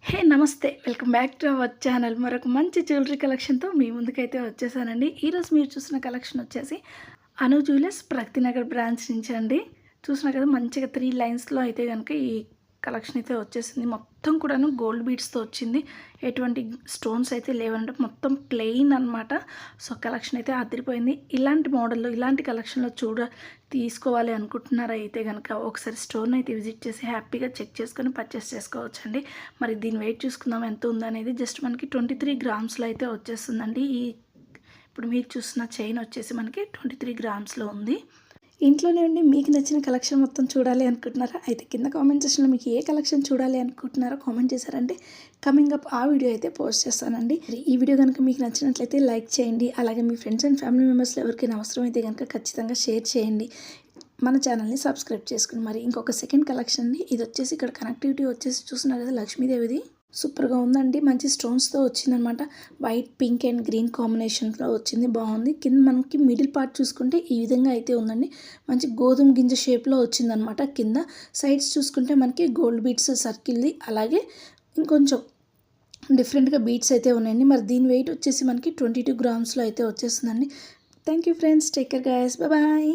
హే నమస్తే welcome back to our channel. మరొక మంచి జ్యువెలరీ కలెక్షన్తో మీ ముందుకైతే వచ్చేసానండి. ఈరోజు మీరు చూసిన కలెక్షన్ వచ్చేసి అను జ్యువెలర్స్ ప్రగతినగర్ బ్రాంచ్ నుంచి అండి. చూసినా కదా మంచిగా 3 లైన్స్లో అయితే కనుక ఈ కలెక్షన్ అయితే వచ్చేసింది. మొత్తం కూడాను గోల్డ్ బీడ్స్తో వచ్చింది. ఎటువంటి స్టోన్స్ అయితే లేవంటే మొత్తం ప్లెయిన్ అనమాట. సో కలెక్షన్ అయితే అదిరిపోయింది. ఇలాంటి మోడల్లో ఇలాంటి కలెక్షన్లో తీసుకోవాలి అనుకుంటున్నారా అయితే కనుక ఒకసారి స్టోర్ని అయితే విజిట్ చేసి హ్యాపీగా చెక్ చేసుకొని పర్చేస్ చేసుకోవచ్చండి. మరి దీని వెయిట్ చూసుకుందాం ఎంత ఉందనేది. జస్ట్ మనకి 23 గ్రామ్స్లో అయితే వచ్చేస్తుందండి. ఇప్పుడు మీరు చూసిన చైన్ వచ్చేసి మనకి 23 గ్రామ్స్లో ఉంది. ఇంట్లోనే ఉండి మీకు నచ్చిన కలెక్షన్ మొత్తం చూడాలి అనుకుంటున్నారా? అయితే కింద కామెంట్ సెక్షన్లో మీకు ఏ కలెక్షన్ చూడాలి అనుకుంటున్నారో కామెంట్ చేశారంటే కమింగ్ అప్ ఆ వీడియో అయితే పోస్ట్ చేస్తానండి. ఈ వీడియో కనుక మీకు నచ్చినట్లయితే లైక్ చేయండి. అలాగే మీ ఫ్రెండ్స్ అండ్ ఫ్యామిలీ మెంబర్స్లో ఎవరికైనా అవసరం అయితే కనుక ఖచ్చితంగా షేర్ చేయండి. మన ఛానల్ని సబ్స్క్రైబ్ చేసుకుని మరి ఇంకొక సెకండ్ కలెక్షన్ ఇది వచ్చేసి ఇక్కడ కనెక్టివిటీ వచ్చేసి చూస్తున్నారు కదా లక్ష్మీదేవిది. సూపర్గా ఉందండి. మంచి స్టోన్స్తో వచ్చిందనమాట. వైట్ పింక్ అండ్ గ్రీన్ కాంబినేషన్లో వచ్చింది. బాగుంది. కింద మనకి మిడిల్ పార్ట్ చూసుకుంటే ఈ విధంగా అయితే ఉందండి. మంచి గోధుమ గింజ షేప్లో వచ్చిందనమాట. కింద సైడ్స్ చూసుకుంటే మనకి గోల్డ్ బీడ్స్ సర్కిల్ది అలాగే ఇంకొంచెం డిఫరెంట్గా బీడ్స్ అయితే ఉన్నాయండి. మరి దీని వెయిట్ వచ్చేసి మనకి 22 గ్రామ్స్లో అయితే వచ్చేస్తుందండి. Thank you friends. Take care guys. Bye.